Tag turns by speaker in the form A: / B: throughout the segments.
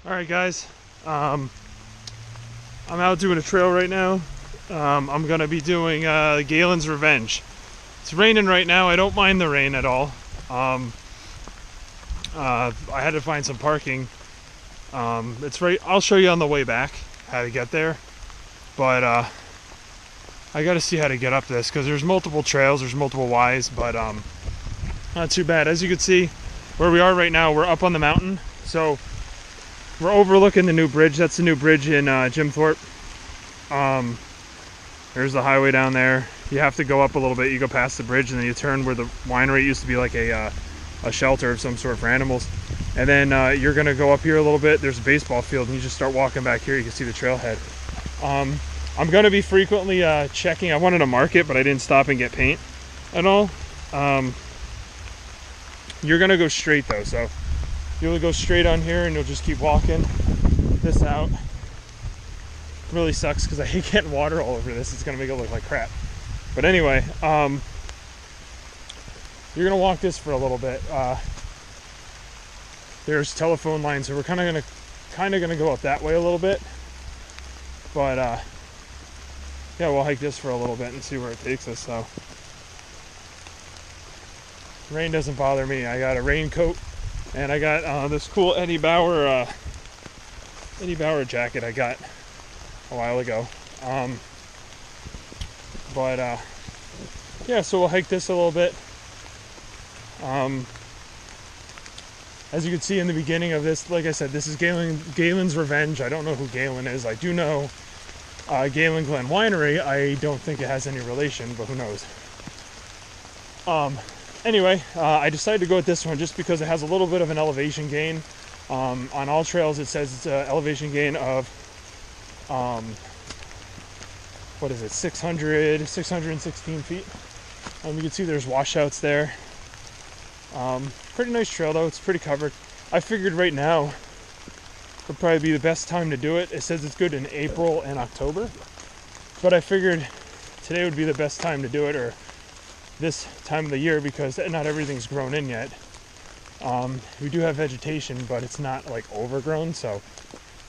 A: Alright guys, I'm out doing a trail right now. I'm gonna be doing Galen's Revenge. It's raining right now. I don't mind the rain at all. I had to find some parking. It's right. I'll show you on the way back how to get there. But I got to see how to get up this because there's multiple trails, there's multiple Ys, but not too bad. As you can see, where we are right now, we're up on the mountain, so we're overlooking the new bridge. That's the new bridge in Thorpe. There's the highway down there. You have to go up a little bit. You go past the bridge, and then you turn where the winery used to be, like a shelter of some sort for animals. And then you're gonna go up here a little bit. There's a baseball field, and you just start walking back here. You can see the trailhead. I'm gonna be frequently checking. I wanted to mark it, but I didn't stop and get paint and all. You're gonna go straight though, so you'll go straight on here, and you'll just keep walking this out. It really sucks because I hate getting water all over this. It's gonna make it look like crap. But anyway, you're gonna walk this for a little bit. There's telephone lines, so we're kind of gonna go up that way a little bit. But yeah, we'll hike this for a little bit and see where it takes us. So rain doesn't bother me. I got a raincoat, and I got this cool Eddie Bauer jacket I got a while ago. Yeah, so we'll hike this a little bit. As you can see in the beginning of this, like I said, this is Galen's Revenge. I don't know who Galen is. I do know Galen Glen Winery. I don't think it has any relation, but who knows. Anyway, I decided to go with this one just because it has a little bit of an elevation gain. On all trails it says it's an elevation gain of, what is it, 616 feet. You can see there's washouts there. Pretty nice trail though, it's pretty covered. I figured right now would probably be the best time to do it. It says it's good in April and October, but I figured today would be the best time to do it, or this time of the year, because not everything's grown in yet. We do have vegetation, but it's not like overgrown, so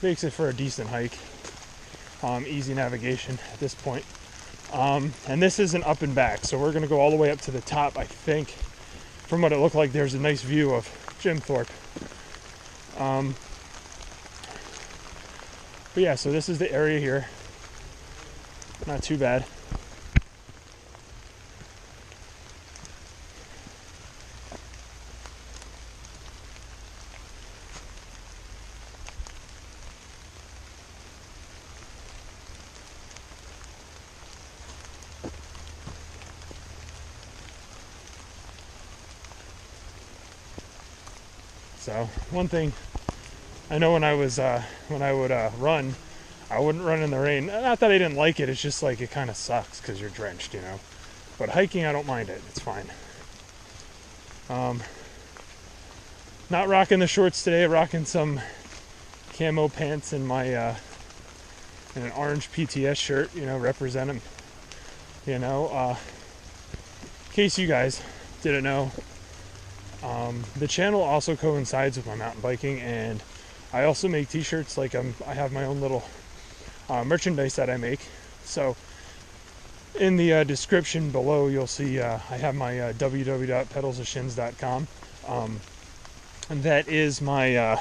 A: makes it for a decent hike. Easy navigation at this point. And this is an up and back, so we're going to go all the way up to the top. I think from what it looked like, there's a nice view of Jim Thorpe. But yeah, so this is the area here. Not too bad. So one thing I know, when I would run, I wouldn't run in the rain. Not that I didn't like it, it's just like it kind of sucks because you're drenched, you know. But hiking, I don't mind it, it's fine. Not rocking the shorts today, rocking some camo pants and my and an orange PTS shirt, you know, represent them. You know, in case you guys didn't know, the channel also coincides with my mountain biking, and I also make t-shirts. Like I have my own little merchandise that I make. So in the description below, you'll see I have my www.pedalsofshins.com. And that is my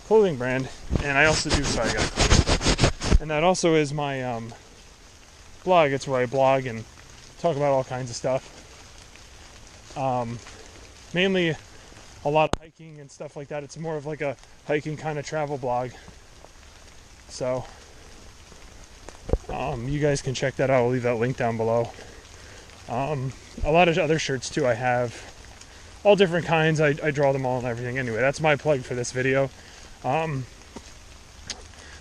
A: clothing brand, and I also do, sorry, I got clean. And that also is my blog. It's where I blog and talk about all kinds of stuff. Mainly a lot of hiking and stuff like that. It's more of like a hiking kind of travel blog. So you guys can check that out. I'll leave that link down below. A lot of other shirts too I have. All different kinds. I draw them all and everything. Anyway, that's my plug for this video.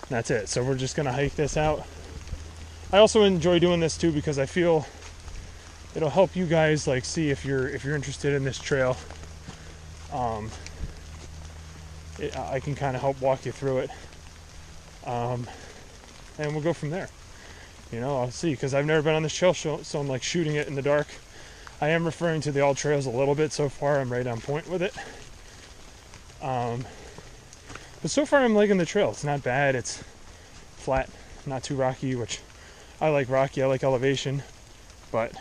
A: That's it. So we're just gonna hike this out. I also enjoy doing this too because I feel it'll help you guys, like, see if you're interested in this trail. I can kind of help walk you through it, and we'll go from there. You know, I'll see, because I've never been on this trail, so I'm like shooting it in the dark. I am referring to the all trails a little bit so far. I'm right on point with it. But so far I'm liking the trail. It's not bad. It's flat, not too rocky, which I like rocky. I like elevation, but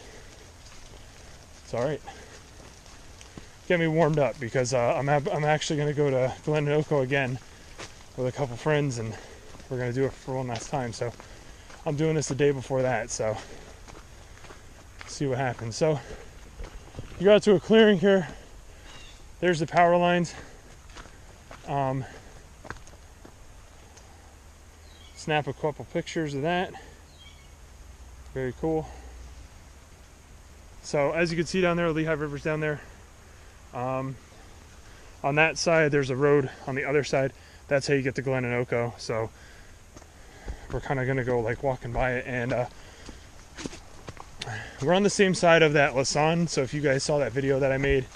A: it's all right. Get me warmed up because I'm actually going to go to Glen again with a couple friends, and we're going to do it for one last time. So I'm doing this the day before that, so see what happens. So you got to a clearing here. There's the power lines. Snap a couple pictures of that. Very cool. So as you can see down there, Lehigh River's down there. On that side, there's a road. On the other side, that's how you get to Glen. So we're kind of gonna go like walking by it, and we're on the same side of that Lassonde. So if you guys saw that video that I made,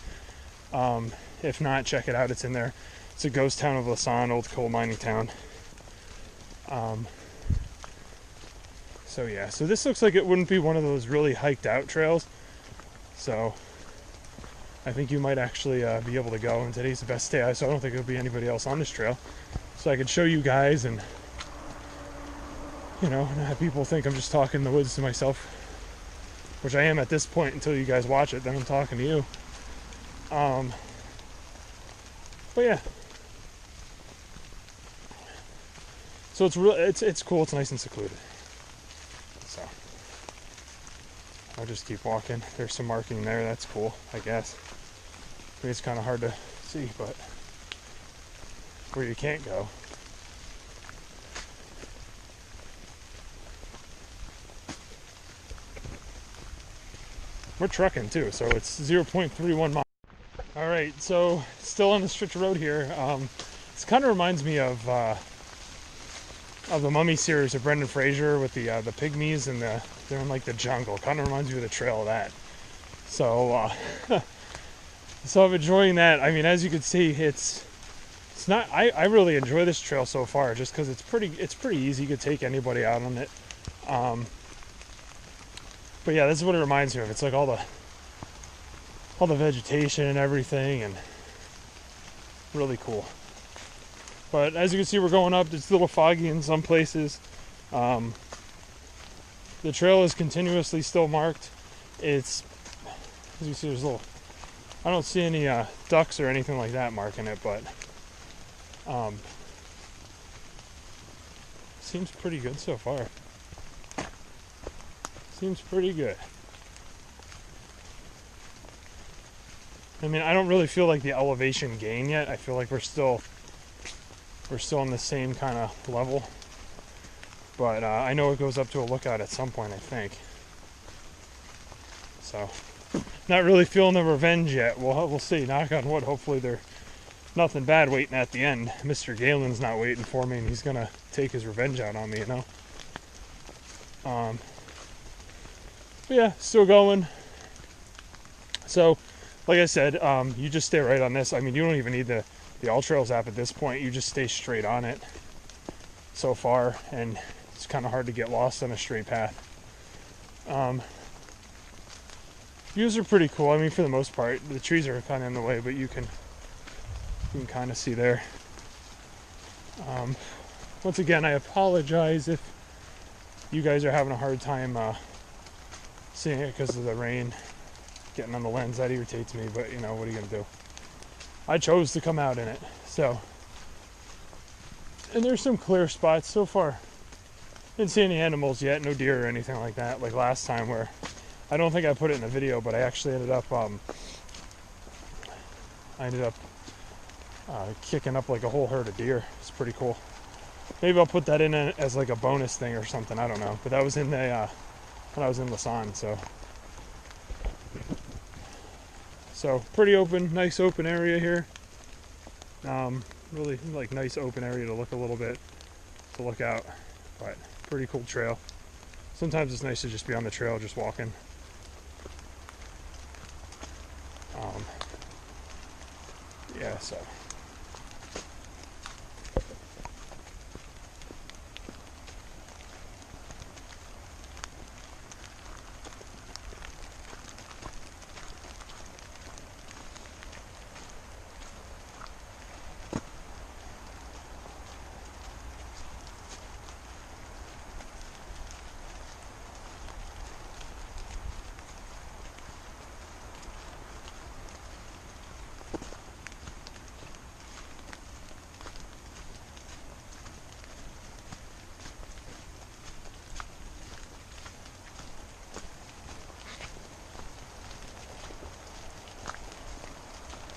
A: if not, check it out. It's in there. It's a ghost town of Lassonde, old coal mining town. So yeah, so this looks like it wouldn't be one of those really hiked out trails. So I think you might actually be able to go, and today's the best day, so I don't think there'll be anybody else on this trail. So I could show you guys, and you know, not have people think I'm just talking in the woods to myself, which I am at this point until you guys watch it, then I'm talking to you. But yeah. So it's cool, it's nice and secluded. So I'll just keep walking. There's some marking there, that's cool, I guess. I mean, it's kind of hard to see, but where you can't go. We're trucking too, so it's 0.31 miles. All right, so still on the stretch of road here. This kind of reminds me of the Mummy series of Brendan Fraser with the pygmies, and they're in like the jungle. Kind of reminds me of the trail of that. So so I'm enjoying that. I mean, as you can see, it's not. I really enjoy this trail so far, just because it's pretty easy. You could take anybody out on it. But yeah, this is what it reminds me of. It's like all the vegetation and everything, and really cool. But as you can see, we're going up. It's a little foggy in some places. The trail is continuously still marked. It's, as you see, there's I don't see any ducks or anything like that marking it, but seems pretty good so far. Seems pretty good. I mean, I don't really feel like the elevation gain yet. I feel like we're still on the same kind of level. But I know it goes up to a lookout at some point, I think. So, not really feeling the revenge yet. We'll see. Knock on wood. Hopefully there's nothing bad waiting at the end. Mr. Galen's not waiting for me, and he's gonna take his revenge out on me, you know. But yeah, still going. So, like I said, you just stay right on this. I mean, you don't even need the All Trails app at this point. You just stay straight on it so far, and it's kind of hard to get lost on a straight path. Views are pretty cool. I mean, for the most part, the trees are kind of in the way, but you can kind of see there. Once again, I apologize if you guys are having a hard time seeing it because of the rain getting on the lens. That irritates me, but you know, what are you gonna do? I chose to come out in it. So, and there's some clear spots so far. Didn't see any animals yet, no deer or anything like that, like last time, where I don't think I put it in the video, but I actually ended up kicking up like a whole herd of deer. It's pretty cool. Maybe I'll put that in as like a bonus thing or something, I don't know. But that was in the when I was in Lassonde, so pretty open, nice open area here. Really like nice open area to look a little bit, to look out, but pretty cool trail. Sometimes it's nice to just be on the trail, just walking. Yeah, so.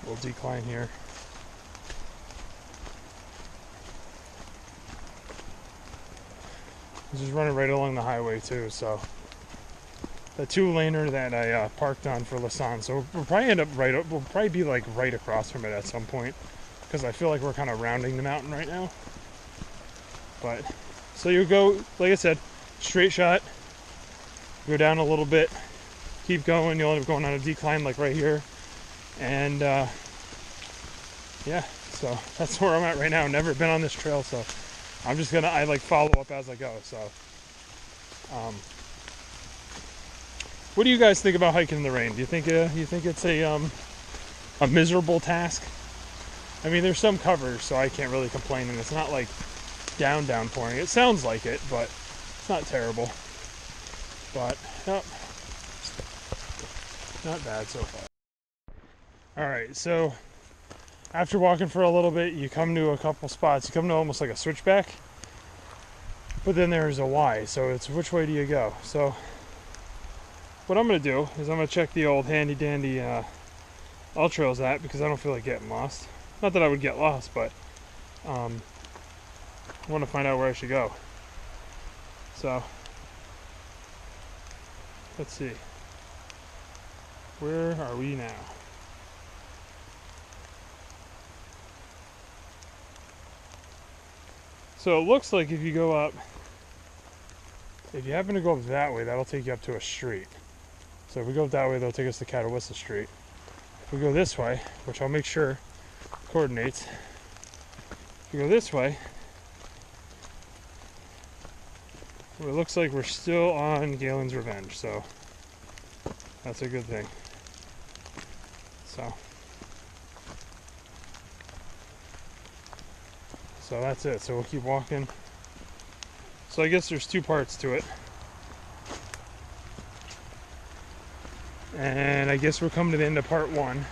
A: little decline here. This is running right along the highway too, so the 2-laner that I parked on for Lasan. So we'll probably end up we'll probably be like right across from it at some point, because I feel like we're kind of rounding the mountain right now. But so you go, like I said, straight shot, go down a little bit, keep going. You'll end up going on a decline like right here, and yeah. So that's where I'm at right now. Never been on this trail, so I'm just gonna like follow up as I go. So what do you guys think about hiking in the rain? Do you think it's a miserable task? I mean, there's some covers, so I can't really complain, and it's not like downpouring. It sounds like it, but it's not terrible. But nope, not bad so far. All right, so after walking for a little bit, you come to a couple spots. You come to almost like a switchback, but then there's a Y, so it's which way do you go? So what I'm going to do is I'm going to check the old handy dandy All Trails app, because I don't feel like getting lost. Not that I would get lost, but I want to find out where I should go. So let's see. Where are we now? So it looks like if you go up, if you happen to go up that way, that'll take you up to a street. So if we go up that way, that'll take us to Catawissa Street. If we go this way, which I'll make sure coordinates, if we go this way, it looks like we're still on Galen's Revenge, so that's a good thing. So that's it. So we'll keep walking. So I guess there's two parts to it. And I guess we're coming to the end of part 1.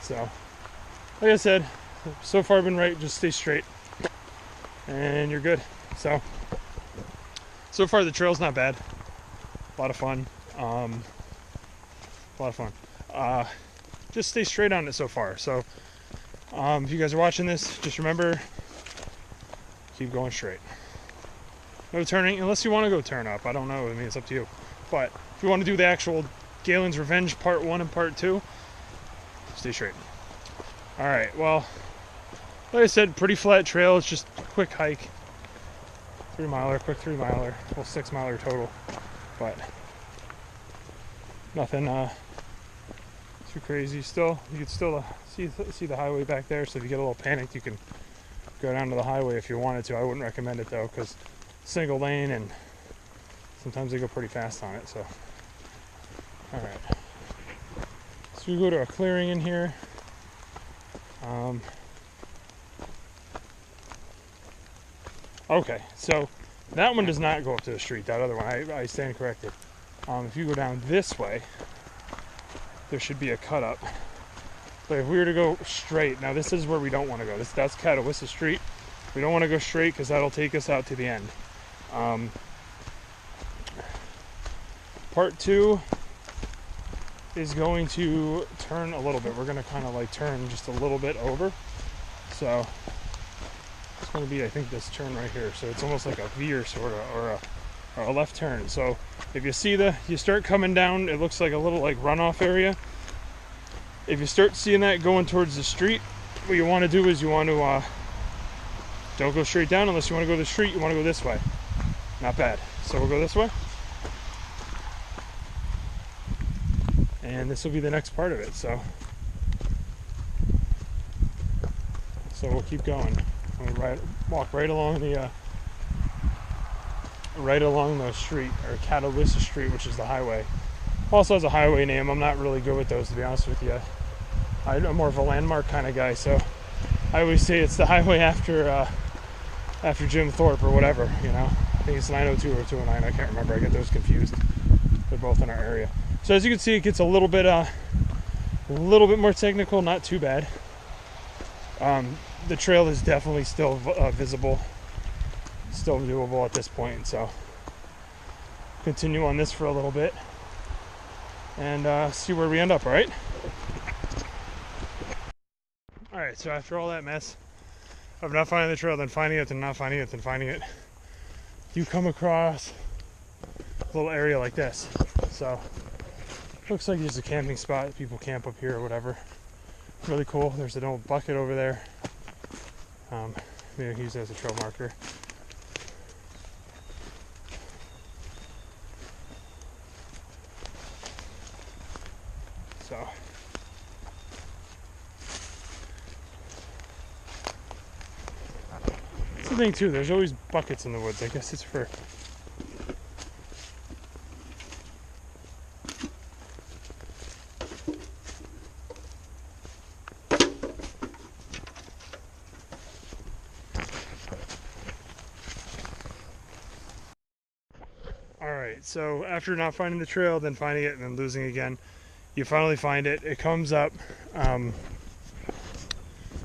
A: So, like I said, so far I've been right. Just stay straight, and you're good. So far the trail's not bad. A lot of fun. Just stay straight on it so far. So if you guys are watching this, just remember, keep going straight. No turning, unless you want to go turn up. I don't know. I mean, it's up to you. But if you want to do the actual Galen's Revenge part 1 and part 2, stay straight. All right. Well, like I said, pretty flat trail. It's just a quick hike. 3-miler, quick 3-miler. Well, 6-miler total. But nothing too crazy. Still, you can still see the highway back there. So if you get a little panicked, you can go down to the highway if you wanted to. I wouldn't recommend it though, because single lane, and sometimes they go pretty fast on it. So, all right. So we go to a clearing in here. Okay, so that one does not go up to the street. That other one, I stand corrected. If you go down this way, there should be a cut up. But if we were to go straight, now this is where we don't want to go. That's Catawissa Street. We don't want to go straight because that'll take us out to the end. Part 2 is going to turn a little bit. We're going to kind of like turn just a little bit over. So it's going to be, I think, this turn right here. So it's almost like a veer sort of, or a left turn. So if you see you start coming down, it looks like a little like runoff area. If you start seeing that going towards the street, what you want to do is you want to don't go straight down unless you want to go to the street. You want to go this way. Not bad. So we'll go this way. And this will be the next part of it. So we'll keep going. We'll walk right along the street, or Catawissa Street, which is the highway. Also has a highway name. I'm not really good with those, to be honest with you. I'm more of a landmark kind of guy, so I always say it's the highway after Jim Thorpe or whatever, you know. I think it's 902 or 209. I can't remember. I get those confused. They're both in our area. So as you can see, it gets a little bit more technical. Not too bad. The trail is definitely still visible, still doable at this point. So continue on this for a little bit and see where we end up, all right? All right, so after all that mess of not finding the trail, then finding it, then not finding it, then finding it, you come across a little area like this. So looks like there's a camping spot. People camp up here or whatever. Really cool. There's an old bucket over there. Maybe use it as a trail marker. So that's the thing too. There's always buckets in the woods. I guess it's for Alright, so after not finding the trail, then finding it, and then losing again, you finally find it. It comes up,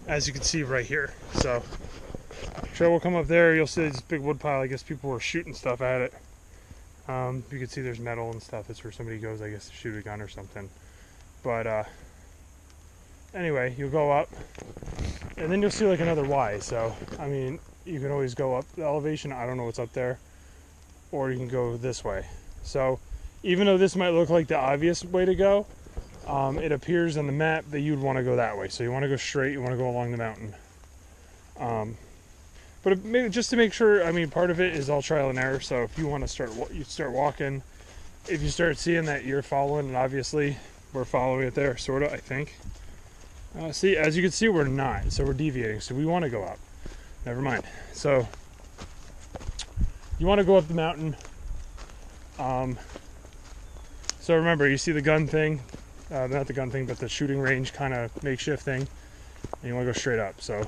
A: as you can see right here. So, trail will come up there. You'll see this big wood pile. I guess people were shooting stuff at it. You can see there's metal and stuff. That's where somebody goes, I guess, to shoot a gun or something. But, anyway, you'll go up, and then you'll see like another Y. So, I mean, you can always go up the elevation. I don't know what's up there. Or you can go this way. So even though this might look like the obvious way to go, it appears on the map that you'd want to go that way. So you want to go straight, you want to go along the mountain. But just to make sure, I mean, part of it is all trial and error. So if you want to start walking, if you start seeing that you're following, and obviously we're following it there, sort of, I think. See, as you can see, we're not, so we're deviating. So we want to go up. Never mind. So you want to go up the mountain. So remember, you see the gun thing, not the gun thing, but the shooting range kind of makeshift thing, and you want to go straight up. So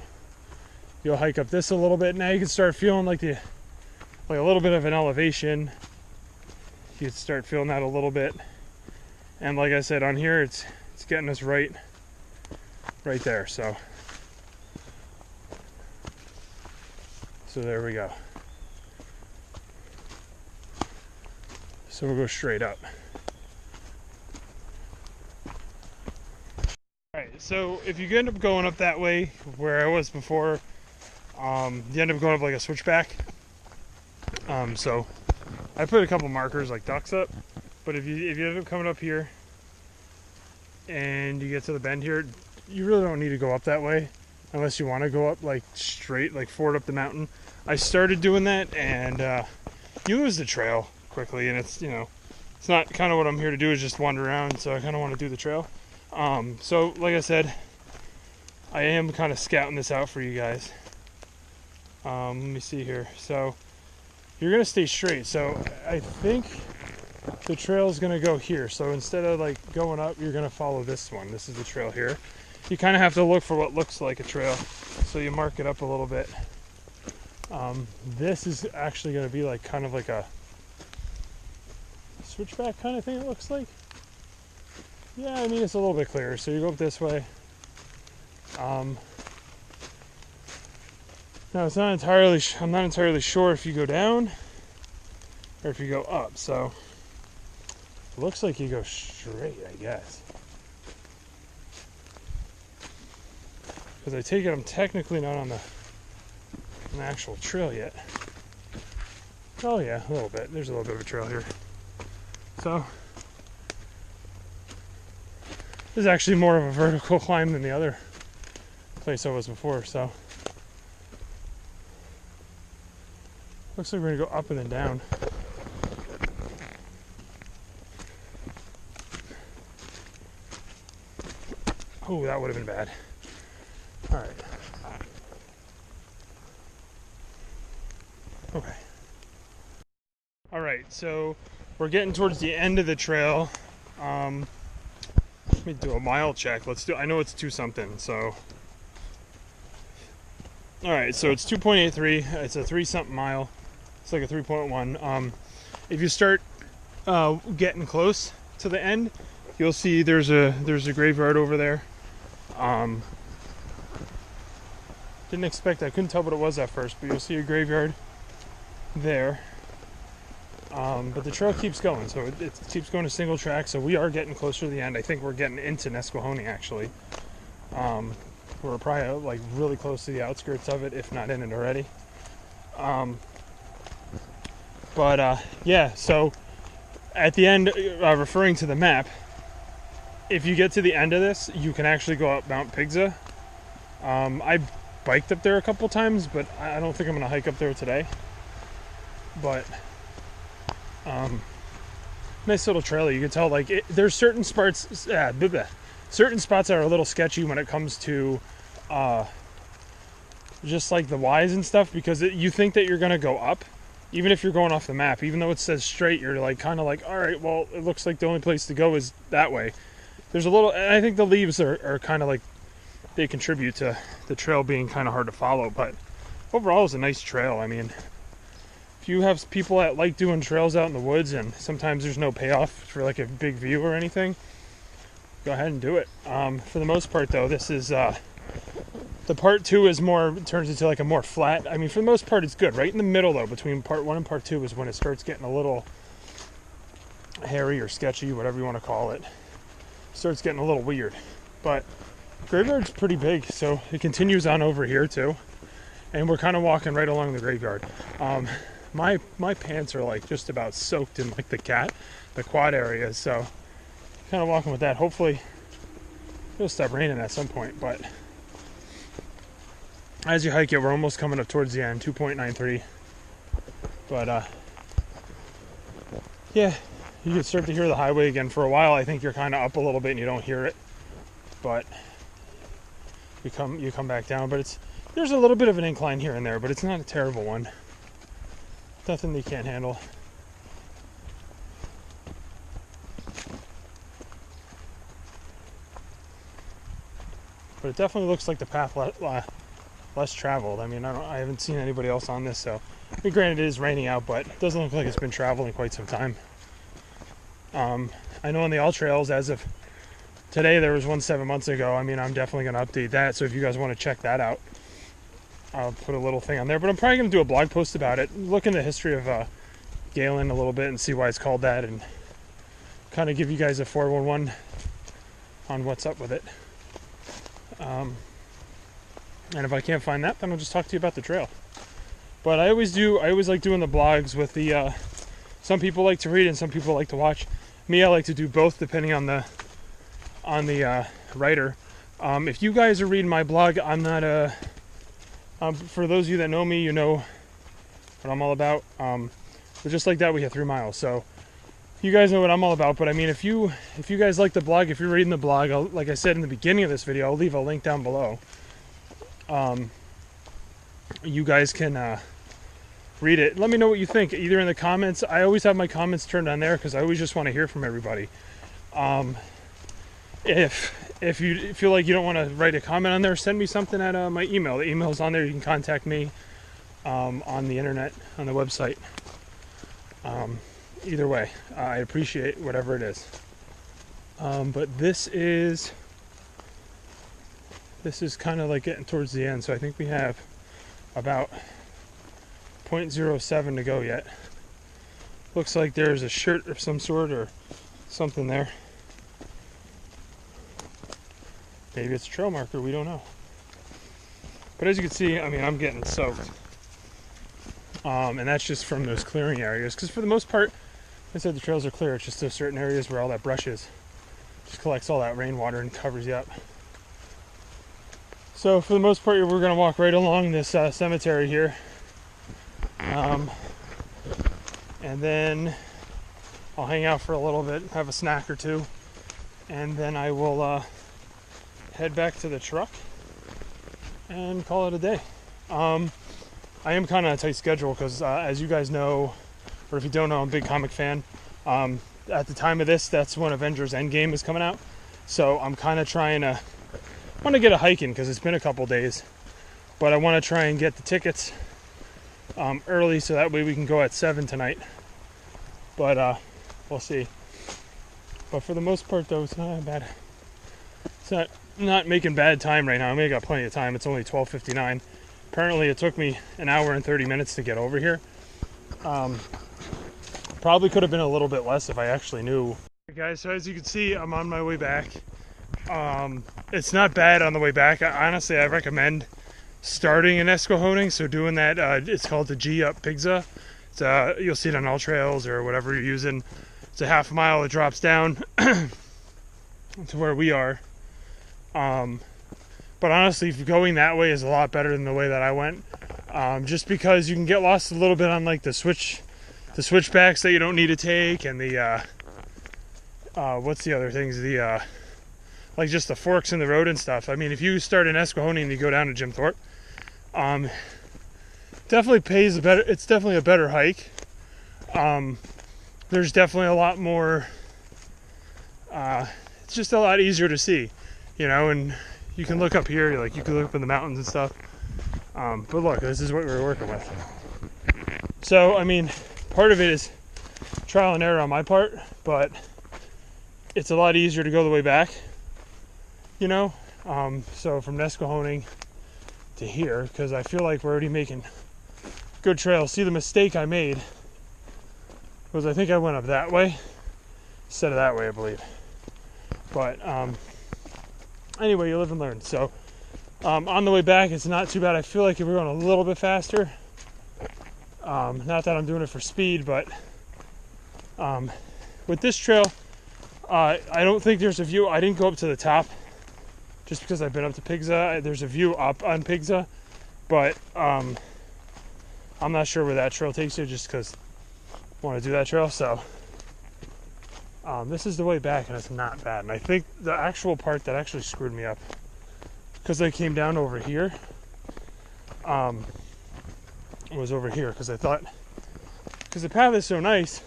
A: you'll hike up this a little bit. Now you can start feeling like a little bit of an elevation. You can start feeling that a little bit, and like I said, on here it's getting us right there. So there we go. So we'll go straight up. Alright, so if you end up going up that way, where I was before, you end up going up like a switchback. So I put a couple markers like ducks up, but if you end up coming up here and you get to the bend here, you really don't need to go up that way unless you want to go up like straight, like forward up the mountain. I started doing that, and you lose the trail quickly, and it's, you know, it's not kind of what I'm here to do, is just wander around. So I kind of want to do the trail. So like I said, I am kind of scouting this out for you guys. Let me see here. So you're gonna stay straight. So I think the trail is gonna go here. So instead of like going up, you're gonna follow this one. This is the trail here. You kind of have to look for what looks like a trail, so you mark it up a little bit. This is actually gonna be like kind of like a switchback kind of thing, it looks like. Yeah, I mean, it's a little bit clearer. So you go up this way. Now it's not entirely, I'm not entirely sure if you go down or if you go up. So it looks like you go straight, I guess. Because I take it I'm technically not on an actual trail yet. Oh yeah, a little bit. There's a little bit of a trail here. So this is actually more of a vertical climb than the other place I was before. So looks like we're gonna go up and then down. Oh, that would have been bad. All right. Okay. All right, so we're getting towards the end of the trail. Let me do a mile check. I know it's 2 something, so. All right, so it's 2.83. It's a 3 something mile. It's like a 3.1. If you start getting close to the end, you'll see there's a graveyard over there. Didn't expect, I couldn't tell what it was at first, but you'll see a graveyard there. But the trail keeps going, so it keeps going to single track. So we are getting closer to the end. I think we're getting into nesquehoning actually. We're probably like really close to the outskirts of it, if not in it already. Yeah, so at the end, referring to the map, if you get to the end of this, you can actually go up Mount Pigsah. I biked up there a couple times, but I don't think I'm gonna hike up there today. But nice little trail. You can tell like there's certain spots, certain spots that are a little sketchy when it comes to just like the Y's and stuff, because you think that you're gonna go up, even if you're going off the map. Even though it says straight, you're like kind of like, all right, well, it looks like the only place to go is that way. There's a little, and I think the leaves are kind of like, they contribute to the trail being kind of hard to follow, but overall it's a nice trail. I mean, if you have people that like doing trails out in the woods and sometimes there's no payoff for like a big view or anything, go ahead and do it. For the most part though, this is the part 2 is more, turns into like a more flat. I mean, for the most part it's good. Right in the middle though, between part 1 and part 2 is when it starts getting a little hairy or sketchy, whatever you want to call it. Starts getting a little weird. But graveyard's pretty big, so it continues on over here too, and we're kind of walking right along the graveyard. My pants are like just about soaked in like the quad area, so kind of walking with that. Hopefully it'll stop raining at some point, but as you hike it, we're almost coming up towards the end, 2.93. But yeah, you can start to hear the highway again. For a while I think you're kind of up a little bit and you don't hear it, but you come back down. But there's a little bit of an incline here and there, but it's not a terrible one. Nothing that you can't handle. But it definitely looks like the path less traveled. I mean, I haven't seen anybody else on this, so I mean, granted it is raining out, but it doesn't look like it's been traveling quite some time. I know on the all trails, as of today, there was one 7 months ago. I mean, I'm definitely going to update that, so if you guys want to check that out, I'll put a little thing on there. But I'm probably going to do a blog post about it, look into the history of Galen a little bit and see why it's called that, and kind of give you guys a 411 on what's up with it. And if I can't find that, then I'll just talk to you about the trail. But I always like doing the blogs with the, some people like to read and some people like to watch. Me, I like to do both depending on the writer. If you guys are reading my blog, I'm not for those of you that know me, you know what I'm all about. But just like that, we hit 3 miles. So you guys know what I'm all about. But I mean, if you guys like the blog, if you're reading the blog, like I said in the beginning of this video, I'll leave a link down below. You guys can read it. Let me know what you think, either in the comments. I always have my comments turned on there because I always just want to hear from everybody. If you feel like you don't want to write a comment on there, send me something at my email. The email's on there. You can contact me on the internet, on the website. Either way, I appreciate whatever it is. But this is kind of like getting towards the end, so I think we have about 0.07 to go yet. Looks like there's a shirt of some sort or something there. Maybe it's a trail marker, we don't know. But as you can see, I mean, I'm getting soaked. And that's just from those clearing areas, because for the most part, I said the trails are clear. It's just those certain areas where all that brush is. Just collects all that rainwater and covers you up. So for the most part, we're going to walk right along this cemetery here. And then I'll hang out for a little bit, have a snack or two, and then I will head back to the truck and call it a day. I am kind of on a tight schedule because as you guys know, or if you don't know, I'm a big comic fan. At the time of this, that's when Avengers Endgame is coming out. So I'm kind of trying to, want to get a hike in because it's been a couple days. But I want to try and get the tickets early so that way we can go at 7 tonight. But we'll see. But for the most part though, it's not bad. It's not making bad time right now. I mean, I got plenty of time. It's only 12:59. Apparently it took me an hour and 30 minutes to get over here. Probably could have been a little bit less if I actually knew. Hey guys, so as you can see, I'm on my way back. It's not bad on the way back. Honestly, I recommend starting in nesquehoning, so doing that, it's called the G up Pigsah. You'll see it on all trails or whatever you're using. It's a half mile, it drops down to where we are. But honestly, going that way is a lot better than the way that I went. Just because you can get lost a little bit on like the switchbacks that you don't need to take, and the what's the other things, like just the forks in the road and stuff. I mean, if you start in nesquehoning and you go down to Jim Thorpe, definitely pays better. It's definitely a better hike. There's definitely a lot more. It's just a lot easier to see, you know, and you can look up here, like you can look up in the mountains and stuff. But look, this is what we're working with. So, I mean, part of it is trial and error on my part, but it's a lot easier to go the way back, you know. So from nesquehoning to here, because I feel like we're already making good trails. See, the mistake I made was I think I went up that way instead of that way, I believe. But anyway, you live and learn. So on the way back, it's not too bad. I feel like if we're going a little bit faster, not that I'm doing it for speed, but with this trail, I don't think there's a view. I didn't go up to the top just because I've been up to Pigsah. There's a view up on Pigsah, but I'm not sure where that trail takes you just because I want to do that trail. So this is the way back, and it's not bad. And I think the actual part that actually screwed me up, because I came down over here, was over here, because I thought, because the path is so nice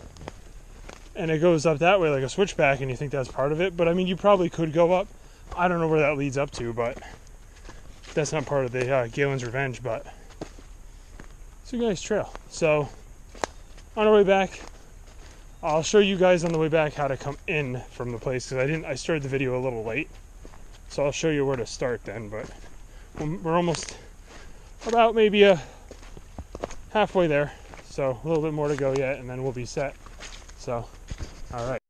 A: and it goes up that way like a switchback, and you think that's part of it, but I mean, you probably could go up. I don't know where that leads up to, but that's not part of the Galen's Revenge, but it's a nice trail. So on our way back, I'll show you guys on the way back how to come in from the place, because I started the video a little late, so I'll show you where to start then. But we're almost about maybe halfway there, so a little bit more to go yet, and then we'll be set. So all right.